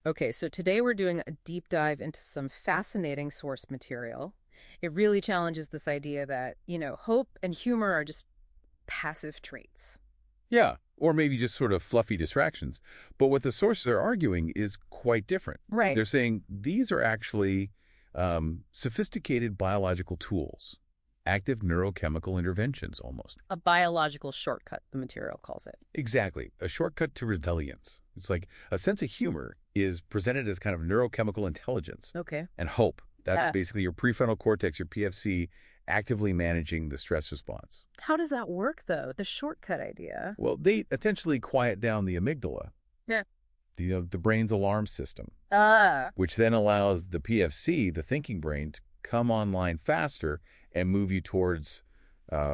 Okay, so today we're doing a deep dive into some fascinating source material. It really challenges this idea that, hope and humor are just passive traits. Yeah, or maybe just sort of fluffy distractions. But what the sources are arguing is quite different. Right. They're saying these are actually sophisticated biological tools, active neurochemical interventions almost. A biological shortcut, the material calls it. Exactly, a shortcut to resilience. It's like a sense of humor is presented as kind of neurochemical intelligence Okay. and hope. That's Yeah. basically your prefrontal cortex, your PFC, actively managing the stress response. How does that work, though? The shortcut idea. Well, they essentially quiet down the amygdala, Yeah. the brain's alarm system, Ah. which then allows the PFC, the thinking brain, to come online faster and move you towards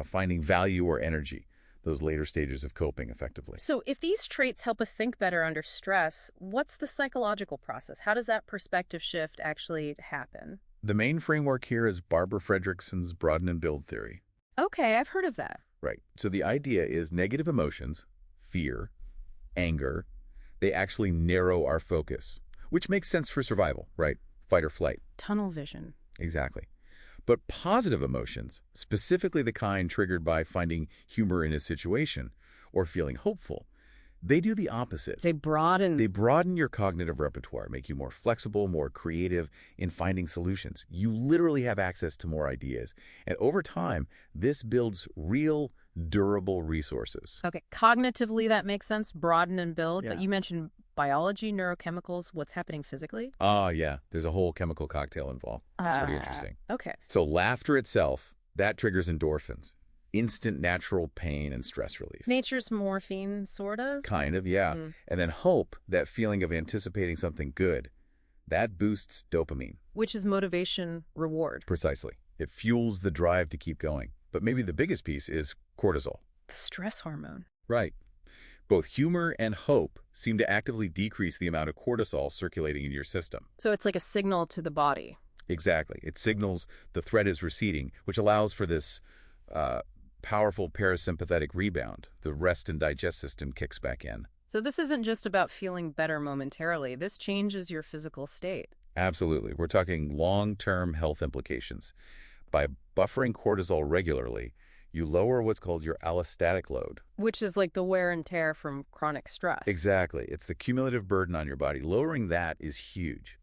finding value or energy, those later stages of coping effectively. So if these traits help us think better under stress, what's the psychological process? How does that perspective shift actually happen? The main framework here is Barbara Fredrickson's Broaden-and-Build Theory. Okay, I've heard of that. Right. So the idea is negative emotions, fear, anger, they actually narrow our focus, which makes sense for survival, right? Fight or flight. Tunnel vision. Exactly. But positive emotions, specifically the kind triggered by finding humor in a situation or feeling hopeful, they do the opposite. They broaden. They broaden your cognitive repertoire, make you more flexible, more creative in finding solutions. You literally have access to more ideas. And over time, this builds real, durable resources. Okay, cognitively that makes sense, broaden and build, but Yeah. you mentioned biology, neurochemicals, what's happening physically? Yeah, there's a whole chemical cocktail involved. It's pretty interesting. Okay. So laughter itself, that triggers endorphins, instant natural pain and stress relief. Nature's morphine, sort of? Kind of, yeah. Mm. And then hope, that feeling of anticipating something good, that boosts dopamine. Which is motivation, reward. Precisely. It fuels the drive to keep going. But maybe the biggest piece is cortisol. The stress hormone. Right. Both humor and hope seem to actively decrease the amount of cortisol circulating in your system. So it's like a signal to the body. Exactly. It signals the threat is receding, which allows for this powerful parasympathetic rebound. The rest and digest system kicks back in. So this isn't just about feeling better momentarily. This changes your physical state. Absolutely. We're talking long-term health implications. By buffering cortisol regularly, you lower what's called your allostatic load. Which is like the wear and tear from chronic stress. Exactly. It's the cumulative burden on your body. Lowering that is huge.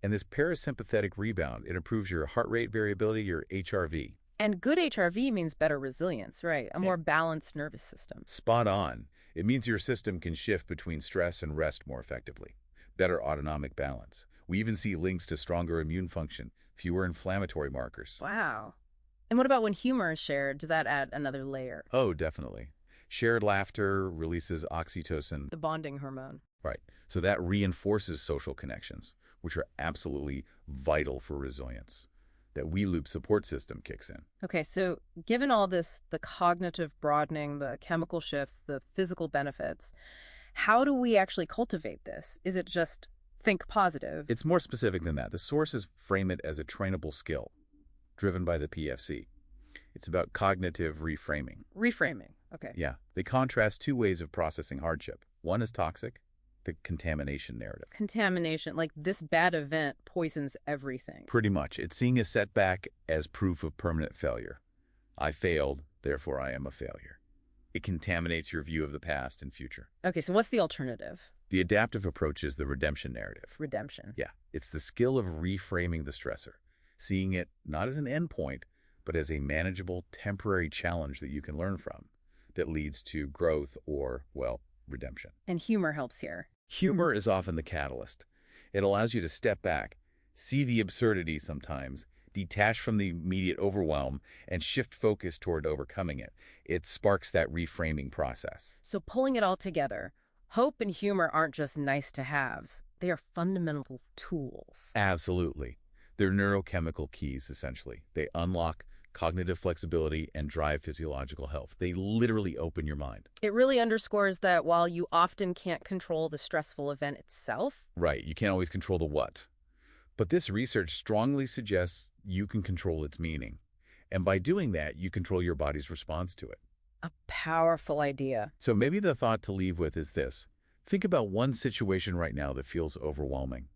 And this parasympathetic rebound, it improves your heart rate variability, your HRV. And good HRV means better resilience, right? A more balanced nervous system. Spot on. It means your system can shift between stress and rest more effectively. Better autonomic balance. We even see links to stronger immune function, fewer inflammatory markers. Wow. And what about when humor is shared? Does that add another layer? Oh, definitely. Shared laughter releases oxytocin. The bonding hormone. Right. So that reinforces social connections, which are absolutely vital for resilience. That we-loop support system kicks in. Okay, so given all this, the cognitive broadening, the chemical shifts, the physical benefits, how do we actually cultivate this? Is it just think positive? It's more specific than that. The sources frame it as a trainable skill, driven by the PFC. It's about cognitive reframing. Reframing. Okay. Yeah. They contrast two ways of processing hardship. One is toxic, the contamination narrative. Contamination, like this bad event poisons everything. Pretty much. It's seeing a setback as proof of permanent failure. I failed, therefore I am a failure. It contaminates your view of the past and future. Okay, so what's the alternative? The adaptive approach is the redemption narrative. Redemption. Yeah. It's the skill of reframing the stressor, seeing it not as an endpoint, but as a manageable temporary challenge that you can learn from that leads to growth or, well, redemption. And humor helps here. Humor is often the catalyst. It allows you to step back, see the absurdity sometimes, detach from the immediate overwhelm, and shift focus toward overcoming it. It sparks that reframing process. So pulling it all together, hope and humor aren't just nice-to-haves. They are fundamental tools. Absolutely. They're neurochemical keys, essentially. They unlock cognitive flexibility and drive physiological health. They literally open your mind. It really underscores that while you often can't control the stressful event itself, Right, you can't always control the what. But this research strongly suggests you can control its meaning. And by doing that, you control your body's response to it. a powerful idea. So maybe the thought to leave with is this. Think about one situation right now that feels overwhelming.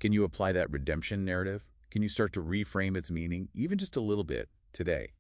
Can you apply that redemption narrative? Can you start to reframe its meaning, even just a little bit, today?